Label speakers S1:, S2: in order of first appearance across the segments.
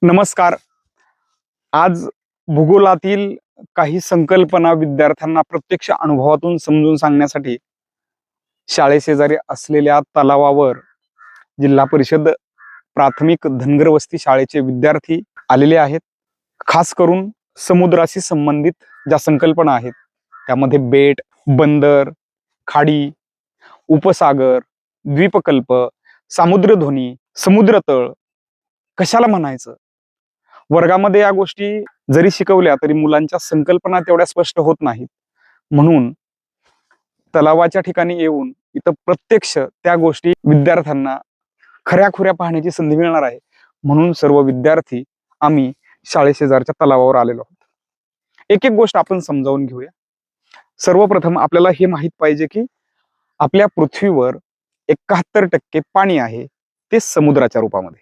S1: नमस्कार. आज भूगोलातील काही संकल्पना विद्यार्थ्यांना प्रत्यक्ष अनुभवातून समजून सांगण्यासाठी शाळेशेजारी असलेल्या तलावावर जिल्हा परिषद प्राथमिक धनगर वस्ती शाळेचे विद्यार्थी आलेले आहेत. खास करून समुद्राशी संबंधित ज्या संकल्पना आहेत त्यामध्ये बेट, बंदर, खाडी, उपसागर, द्वीपकल्प, सामुद्रधुनी, समुद्रतळ कशाला म्हणायचं, वर्गामध्ये या गोष्टी जरी शिकवल्या तरी मुलांच्या संकल्पना तेवढ्या स्पष्ट होत नाहीत. म्हणून तलावाच्या ठिकाणी येऊन इथं प्रत्यक्ष त्या गोष्टी विद्यार्थ्यांना खऱ्याखुऱ्या पाहण्याची संधी मिळणार आहे. म्हणून सर्व विद्यार्थी आम्ही शाळेशेजारच्या तलावावर आलेलो आहोत. एक एक गोष्ट आपण समजावून घेऊया. सर्वप्रथम आपल्याला हे माहित पाहिजे की आपल्या पृथ्वीवर 71% पाणी आहे, ते समुद्राच्या रूपामध्ये.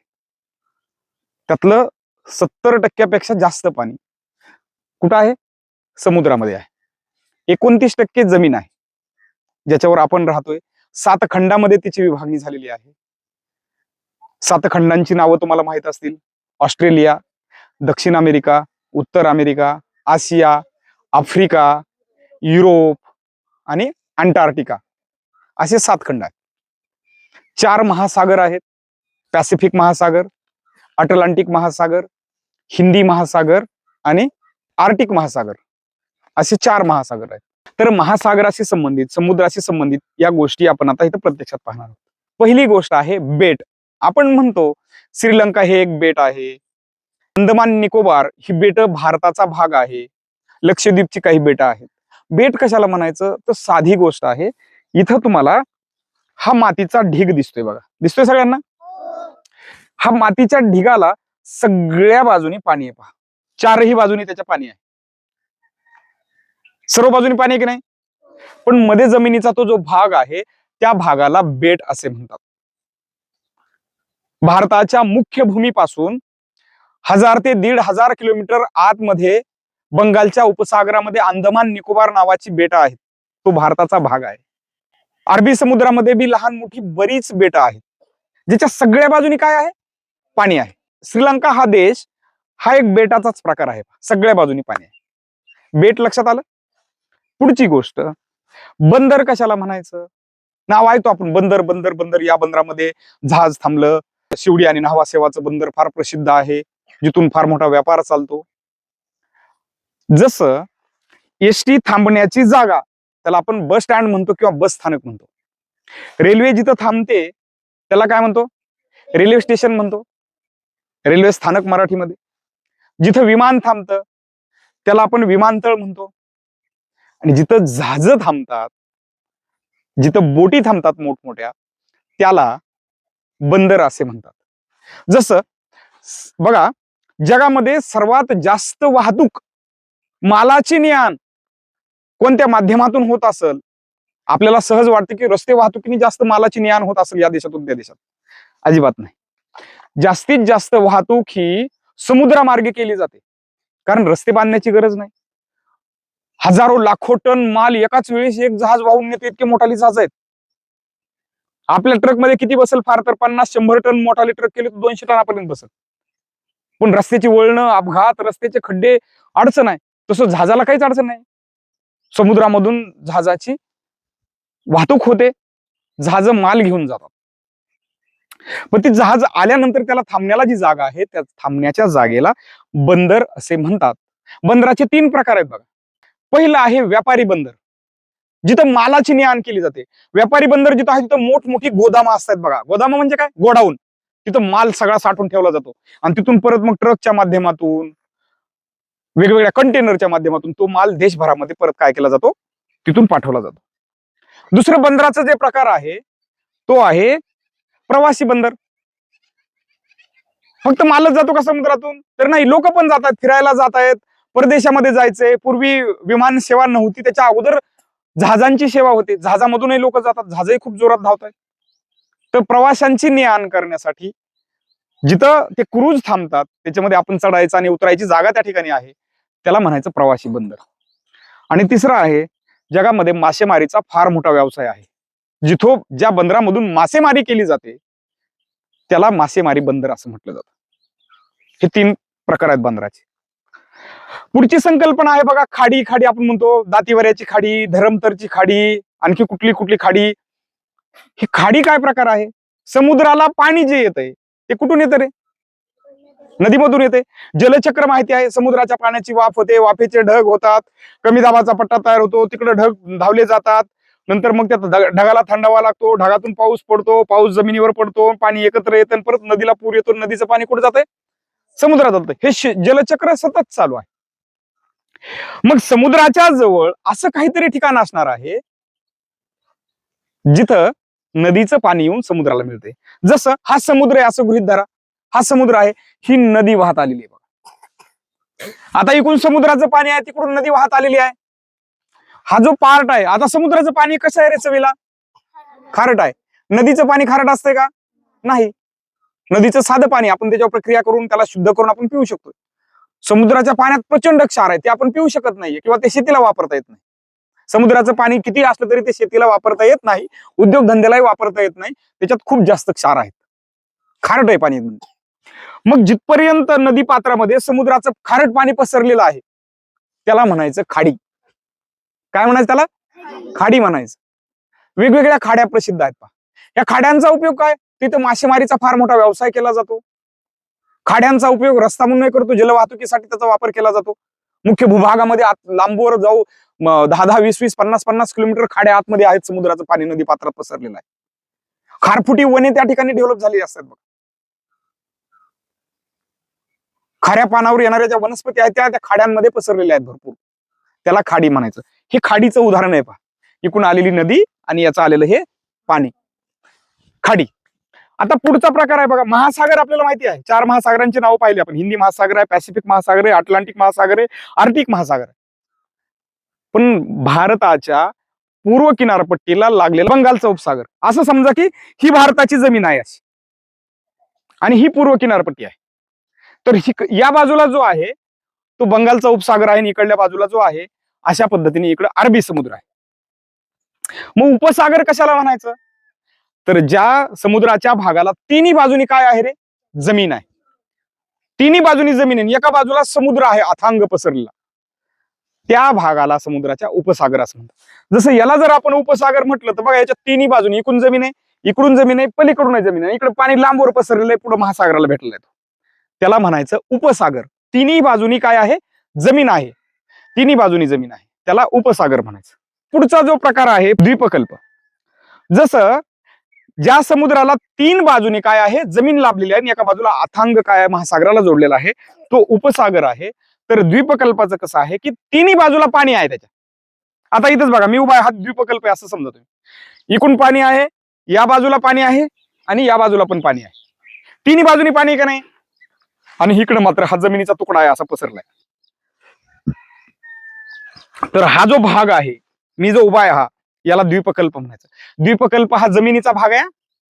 S1: त्यातलं 70% जास्त पाणी कुठं आहे? समुद्रामध्ये आहे. 29% जमीन आहे ज्याच्यावर आपण राहतोय. 7 खंडामध्ये तिची विभागणी झालेली आहे. 7 खंडांची नावं तुम्हाला माहित असतील. ऑस्ट्रेलिया, दक्षिण अमेरिका, उत्तर अमेरिका, आशिया, आफ्रिका, युरोप आणि अंटार्क्टिका असे 7 खंड आहेत. 4 महासागर आहेत. पॅसिफिक महासागर, अटलांटिक महासागर, हिंदी महासागर आणि आर्टिक महासागर असे 4 महासागर आहेत. तर महासागराशी संबंधित, समुद्राशी संबंधित या गोष्टी आपण आता इथं प्रत्यक्षात पाहणार आहोत. पहिली गोष्ट आहे बेट. आपण म्हणतो श्रीलंका हे एक बेट आहे, अंदमान निकोबार ही बेट भारताचा भाग आहे, लक्षद्वीपची काही बेट आहेत. बेट कशाला म्हणायचं तर साधी गोष्ट आहे. इथं तुम्हाला हा मातीचा ढीग दिसतोय बघा, दिसतोय सगळ्यांना? हा मातीच्या ढिगाला सगळ्या बाजूनी पाणी आहे पहा. 4ही बाजूनी त्याच्या पाणी आहे. सर्व बाजूनी पाणी आहे की नाही? पण मध्ये जमिनीचा तो जो भाग आहे त्या भागाला बेट असे म्हणतात. भारताच्या मुख्य भूमीपासून 1000 ते 1500 किलोमीटर आतमध्ये बंगालच्या उपसागरामध्ये अंदमान निकोबार नावाची बेट आहेत. तो भारताचा भाग आहे. अरबी समुद्रामध्ये बी लहान मोठी बरीच बेट आहेत ज्याच्या सगळ्या बाजूनी काय आहे? पाणी आहे. श्रीलंका हा देश हा एक बेटाचाच प्रकार आहे. सगळ्या बाजूनी पाणी आहे. बेट लक्षात आलं? पुढची गोष्ट, बंदर कशाला म्हणायचं? नाव ऐकतो आपण, बंदर बंदर बंदर. या बंदरामध्ये जहाज थांबलं. शिवडी आणि न्हावा सेवाचं बंदर फार प्रसिद्ध आहे, जिथून फार मोठा व्यापार चालतो. जसं एसटी थांबण्याची जागा त्याला आपण बस स्टँड म्हणतो किंवा बस स्थानक म्हणतो. रेल्वे जिथं थांबते त्याला काय म्हणतो? रेल्वे स्टेशन म्हणतो. रेल्वे स्थानक मराठीमध्ये. जिथं विमान थांबतं त्याला आपण विमानतळ म्हणतो. आणि जिथं जहाज थांबतात, जिथं बोटी थांबतात मोठमोठ्या, त्याला बंदर असे म्हणतात. जसं बघा, जगामध्ये सर्वात जास्त वाहतूक, मालाची ने-आण कोणत्या माध्यमातून होत असेल? आपल्याला सहज वाटते की रस्ते वाहतुकीने जास्त मालाची ने-आण होत असेल या देशातून त्या देशात. अजिबात नाही. जास्तीत जास्त वाहतूक ही समुद्रामार्गे केली जाते, कारण रस्ते बांधण्याची गरज नाही. हजारो लाखो टन माल एकाच वेळेस एक जहाज वाहून नेते, इतके मोठाले जहाज आहेत. आपल्या ट्रक मध्ये किती बसेल? फार तर 50-100 टन मोठाले ट्रक केले तर 200 टनापर्यंत बसेल. पण रस्त्याची वळणं, अपघात, रस्त्याचे खड्डे, अडचण आहे. तसं जहाजाला काहीच अडचण नाही. समुद्रामधून जहाजाची वाहतूक होते, जहाज माल घेऊन जातात. पण ती जहाज आल्यानंतर त्याला थांबण्याला जी जागा आहे त्या थांबण्याच्या जागेला बंदर असे म्हणतात. बंदराचे 3 प्रकार आहेत बघा. पहिलं आहे व्यापारी बंदर, जिथं मालाची ने-आण केली जाते. व्यापारी बंदर जिथं आहे तिथं मोठमोठी गोदामं असतात बघा. गोदामं म्हणजे काय? गोडाऊन. तिथं माल सगळा साठवून ठेवला जातो आणि तिथून परत मग ट्रकच्या माध्यमातून, वेगवेगळ्या कंटेनरच्या माध्यमातून तो माल देशभरामध्ये परत काय केला जातो? तिथून पाठवला जातो. दुसरं बंदराचा जे प्रकार आहे तो आहे प्रवासी बंदर. फक्त मालच जातो का समुद्रातून? तर नाही, लोक पण जातात, फिरायला जात आहेत, परदेशामध्ये जायचंय. पूर्वी विमान सेवा नव्हती, त्याच्या अगोदर जहाजांची सेवा होती. जहाजामधूनही लोक जातात, जहाजही खूप जोरात धावत आहेत. तर प्रवाशांची ने-आण करण्यासाठी जिथं ते क्रूज थांबतात त्याच्यामध्ये आपण चढायचं आणि उतरायची जागा त्या ठिकाणी आहे, त्याला म्हणायचं प्रवासी बंदर. आणि तिसरं आहे, जगामध्ये मासेमारीचा फार मोठा व्यवसाय आहे. जिथं ज्या बंदरामधून मासेमारी केली जाते त्याला मासेमारी बंदर असं म्हटलं जातं. हे 3 प्रकार आहेत बंदराचे. पुढची संकल्पना आहे बघा, खाडी. खाडी आपण म्हणतो दातीवऱ्याची खाडी, धरमतरची खाडी, आणखी कुठली कुठली खाडी. ही खाडी काय प्रकार आहे? समुद्राला पाणी जे येतंय ते कुठून येतं रे? नदीमधून येते. जलचक्र माहिती आहे, समुद्राच्या पाण्याची वाफ होते, वाफेचे ढग होतात, कमी दाबाचा पट्टा तयार होतो, तिकडे ढग धावले जातात. नंतर मग त्या ढगाला थंडावा लागतो, ढगातून पाऊस पडतो, पाऊस जमिनीवर पडतो, पाणी एकत्र येतं, परत नदीला पूर येतो, नदीचं पाणी कुठे जातंय? समुद्रात जातं. हे जलचक्र सतत चालू आहे. मग समुद्राच्या जवळ असं काहीतरी ठिकाण असणार आहे जिथं नदीचं पाणी येऊन समुद्राला मिळते. जसं हा समुद्र आहे असं गृहीत धरा, हा समुद्र आहे, ही नदी वाहत आलेली आहे बघा. आता इकडून समुद्राचं पाणी आहे, तिकडून नदी वाहत आलेली आहे. हा जो पार्ट आहे, आता समुद्राचं पाणी कसं आहे रे चवीला? खारट आहे. नदीचं पाणी खारट असतंय का? नाही. नदीचं साधं पाणी आपण त्याच्यावर प्रक्रिया करून त्याला शुद्ध करून आपण पिऊ शकतो. समुद्राच्या पाण्यात प्रचंड क्षार आहे, ते आपण पिऊ शकत नाहीये किंवा ते शेतीला वापरता येत नाही. समुद्राचं पाणी किती असलं तरी ते शेतीला वापरता येत नाही, उद्योगधंद्यालाही वापरता येत नाही. त्याच्यात खूप जास्त क्षार आहेत, खारट आहे पाणी. मग जिथपर्यंत नदी पात्रामध्ये समुद्राचं खारट पाणी पसरलेलं आहे त्याला म्हणायचं खाडी. काय म्हणायचं त्याला? खाडी म्हणायचं. वेगवेगळ्या खाड्या प्रसिद्ध आहेत पहा. या खाड्यांचा उपयोग काय? तिथं मासेमारीचा फार मोठा व्यवसाय केला जातो. खाड्यांचा उपयोग रस्ता म्हणून करतो, जलवाहतुकीसाठी त्याचा वापर केला जातो. मुख्य भूभागामध्ये लांबवर जाऊ 10-10, 20-20, 50-50 किलोमीटर खाड्या आतमध्ये आहेत. समुद्राचं पाणी नदी पात्रात पसरलेलं आहे. खारफुटी वने त्या ठिकाणी डेव्हलप झालेली असतात बघ. खाऱ्या पानावर येणाऱ्या ज्या वनस्पती आहेत त्या खाड्यांमध्ये पसरलेल्या आहेत भरपूर. त्याला खाडी म्हणायचं. हे खाडीचं उदाहरण आहे पहा. इकडून आलेली नदी आणि याचं आलेलं हे पाणी, खाडी. आता पुढचा प्रकार आहे बघा, महासागर. आपल्याला माहिती आहे 4 महासागरांची नावं पाहिली आपण. हिंदी महासागर आहे, पॅसिफिक महासागर आहे, अटलांटिक महासागर आहे, आर्टिक महासागर आहे. पण भारताच्या पूर्व किनारपट्टीला लागलेला बंगालचा उपसागर. असं समजा की ही भारताची जमीन आहे अशी आणि ही पूर्व किनारपट्टी आहे. तर या बाजूला जो आहे तो बंगालचा उपसागर आहे आणि इकडल्या बाजूला जो आहे अशा पद्धतीने इकडे अरबी समुद्र आहे. मग उपसागर कशाला म्हणायचं? तर ज्या समुद्राच्या भागाला तिन्ही बाजूनी काय आहे रे? जमीन आहे. तिन्ही बाजूनी जमीन आहे, एका बाजूला समुद्र आहे अथांग पसरलेला, त्या भागाला समुद्राच्या उपसागर असं म्हणतात. जसं याला जर आपण उपसागर म्हटलं तर बघा, याच्या तिन्ही बाजूनी इकडून जमीन आहे, इकडून जमीन आहे, पलीकडून जमीन आहे, इकडे पाणी लांबवर पसरलेलं आहे, पुढे महासागराला भेटलेलं आहे. त्याला म्हणायचं उपसागर. तिन्ही बाजूनी काय आहे? जमीन आहे. तिन्ही बाजूनी जमीन आहे, त्याला उपसागर म्हणायचं. पुढचा जो प्रकार आहे द्वीपकल्प. जसं ज्या समुद्राला 3 बाजूनी काय आहे? जमीन लाभलेली आहे आणि एका बाजूला अथांग काय आहे? महासागराला जोडलेला आहे, तो उपसागर आहे. तर द्वीपकल्पाचं कसं आहे की तिन्ही बाजूला पाणी आहे त्याच्या. आता इथंच बघा, मी उभा आहे, हा द्वीपकल्प आहे असं समजा तुम्ही. इकडून पाणी आहे, या बाजूला पाणी आहे आणि या बाजूला पण पाणी आहे. तिन्ही बाजूनी पाणी आहे का नाही? आणि इकडे मात्र हा जमिनीचा तुकडा आहे असा पसरलाय. तर हा जो भाग आहे, मी जो उभा आहे, हा याला द्वीपकल्प म्हणायचं. द्वीपकल्प हा जमिनीचा भाग आहे,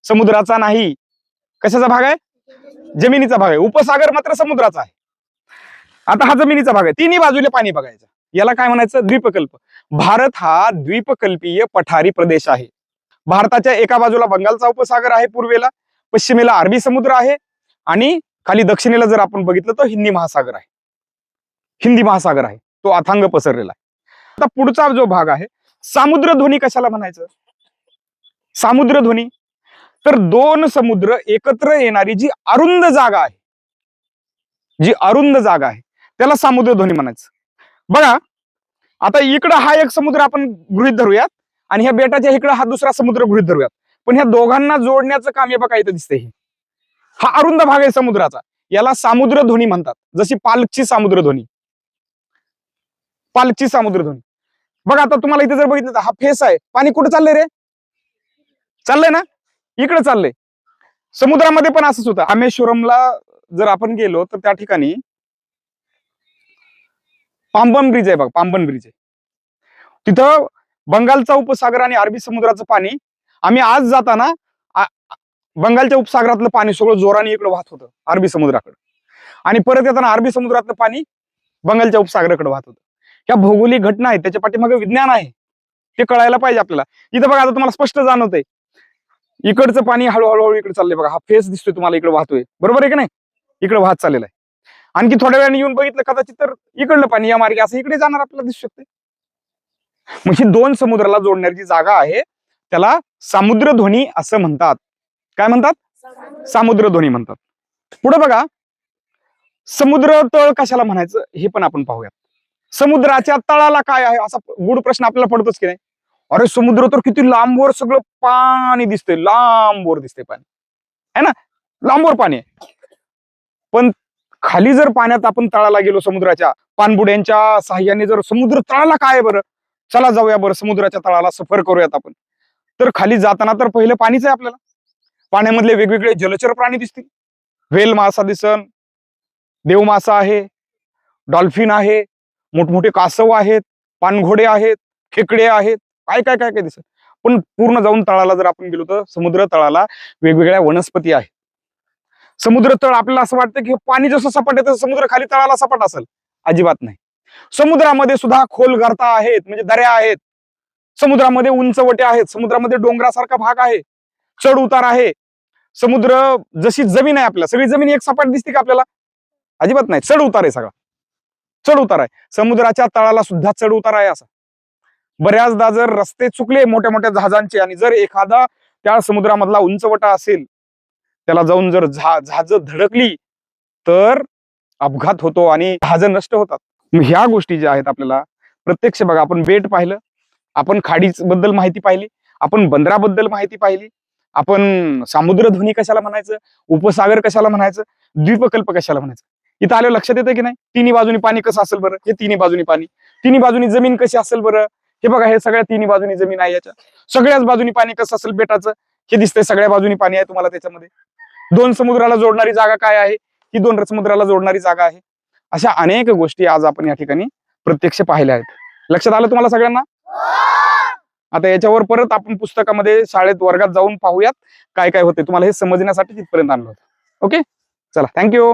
S1: समुद्राचा नाही. कशाचा भाग आहे? जमिनीचा भाग आहे. उपसागर मात्र समुद्राचा आहे. आता हा जमिनीचा भाग आहे, तिन्ही बाजूला पाणी बघायचं, याला काय म्हणायचं? द्वीपकल्प. भारत हा द्वीपकल्पीय पठारी प्रदेश आहे. भारताच्या एका बाजूला बंगालचा उपसागर आहे, पूर्वेला, पश्चिमेला अरबी समुद्र आहे आणि खाली दक्षिणेला जर आपण बघितलं तर हिंदी महासागर आहे. हिंदी महासागर आहे, तो अथांग पसरलेला आहे. आता पुढचा जो भाग आहे सामुद्रधुनी. कशाला म्हणायचं सामुद्रधुनी? तर 2 समुद्र एकत्र येणारी जी अरुंद जागा आहे, जी अरुंद जागा आहे त्याला सामुद्रधुनी म्हणायचं. बघा, आता इकडं हा एक समुद्र आपण गृहीत धरूयात आणि ह्या बेटाच्या इकडं हा दुसरा समुद्र गृहीत धरूयात. पण ह्या दोघांना जोडण्याचं काम हे बघा इथं दिसतंय. हा अरुंद भाग आहे समुद्राचा, याला सामुद्रधुनी म्हणतात. जशी पालकची सामुद्रधुनी, पालकची सामुद्रधुनी. बघा, आता तुम्हाला इथे जर बघितलं तर हा फेस आहे, पाणी कुठे चाललंय रे? चाललंय ना, इकडे चाललंय. समुद्रामध्ये पण असंच होतं. रामेश्वरमला जर आपण गेलो तर त्या ठिकाणी पांबन ब्रिज आहे बघ, पांबन ब्रिज आहे. तिथं बंगालचा उपसागर आणि अरबी समुद्राचं पाणी, आम्ही आज जाताना बंगालच्या उपसागरातलं पाणी सगळं जोराने इकडे वाहत होतं अरबी समुद्राकडे, आणि परत येताना अरबी समुद्रातलं पाणी बंगालच्या उपसागराकडे वाहत होतं. ह्या भौगोलिक घटना आहेत, त्याच्या पाठीमागे विज्ञान आहे, ते कळायला पाहिजे आपल्याला. इथं बघा, आता तुम्हाला स्पष्ट जाणवतंय इकडचं पाणी हळूहळू इकडे चाललंय. बघा, हा फेस दिसतोय तुम्हाला, इकडे वाहतोय, बरोबर आहे की नाही? इकडे वाहत चाललेला आहे. आणखी थोड्या वेळाने येऊन बघितलं कदाचित तर इकडलं पाणी या मार्गे असं इकडे जाणार आपल्याला दिसू शकते. मग ही दोन समुद्राला जोडणारी जी जागा आहे त्याला सामुद्रधुनी असं म्हणतात. काय म्हणतात? सामुद्रधुनी म्हणतात. पुढे बघा, समुद्र तळ कशाला म्हणायचं हे पण आपण पाहूयात. समुद्राच्या तळाला काय आहे असा गूढ प्रश्न आपल्याला पडतोच की नाही. अरे समुद्र तर किती लांबवर सगळं पाणी दिसतंय, लांबवर दिसतंय पाणी आहे ना, लांबवर पाणी आहे. पण खाली जर पाण्यात आपण तळाला गेलो समुद्राच्या पाणबुड्यांच्या साह्याने, जर समुद्र तळाला काय आहे बरं, चला जाऊया बरं समुद्राच्या तळाला, सफर करूयात आपण. तर खाली जाताना तर पहिलं पाणीच आहे आपल्याला. पाण्यामधले वेगवेगळे जलचर प्राणी दिसतील. व्हेल मासा दिसन, देवमासा आहे, डॉल्फिन आहे, मोठमोठे कासव आहेत, पाणघोडे आहेत, खेकडे आहेत, काय काय काय काय दिसत. पण पूर्ण जाऊन तळाला जर आपण गेलो तर समुद्र तळाला वेगवेगळ्या वनस्पती आहेत. समुद्र तळ आपल्याला असं वाटतं की पाणी जसं सपाट आहे तसं समुद्र खाली तळाला सपाट असेल, अजिबात नाही. समुद्रामध्ये सुद्धा खोल गर्ता आहेत, म्हणजे दऱ्या आहेत. समुद्रामध्ये उंचवटे आहेत, समुद्रामध्ये डोंगरासारखा भाग आहे, चढ उतार आहे. समुद्र जशी जमीन आहे आपल्याला, सगळी जमीन एक सपाट दिसते का आपल्याला? अजिबात नाही, चढ उतार आहे सगळा, चढ उतार आहे. समुद्राच्या तळाला सुद्धा चढ उतार आहे. असा बऱ्याचदा जर रस्ते चुकले मोठ्या मोठ्या जहाजांचे आणि जर एखादा त्या समुद्रामधला उंचवटा असेल त्याला जाऊन जर जहाज धडकली तर अपघात होतो आणि जहाज नष्ट होतात. मग ह्या गोष्टी ज्या आहेत आपल्याला प्रत्यक्ष बघा, आपण बेट पाहिलं, आपण खाडीच बद्दल माहिती पाहिली, आपण बंदराबद्दल माहिती पाहिली, आपण सामुद्रधुनी कशाला म्हणायचं, उपसागर कशाला म्हणायचं, द्वीपकल्प कशाला म्हणायचं, इथं आलं लक्षात येतं की नाही. तिन्ही बाजूनी पाणी कसं असेल बरं, हे तिन्ही बाजूनी पाणी, तिन्ही बाजूनी जमीन कशी असेल बरं, हे बघा, हे सगळ्या तिन्ही बाजूनी जमीन आहे. याच्या सगळ्याच बाजूनी पाणी कसं असेल बेटाचं, हे दिसतंय, सगळ्या बाजूनी पाणी आहे तुम्हाला त्याच्यामध्ये. दोन समुद्राला जोडणारी जागा काय आहे, ही दोन समुद्राला जोडणारी जागा आहे. अशा अनेक गोष्टी आज आपण या ठिकाणी प्रत्यक्ष पाहिल्या आहेत. लक्षात आलं तुम्हाला सगळ्यांना? आता याच्यावर परत आपण पुस्तकामध्ये शाळेत वर्गात जाऊन पाहूयात काय काय होते. तुम्हाला हे समजण्यासाठी तिथपर्यंत आणलं होतं. ओके, चला, थँक्यू.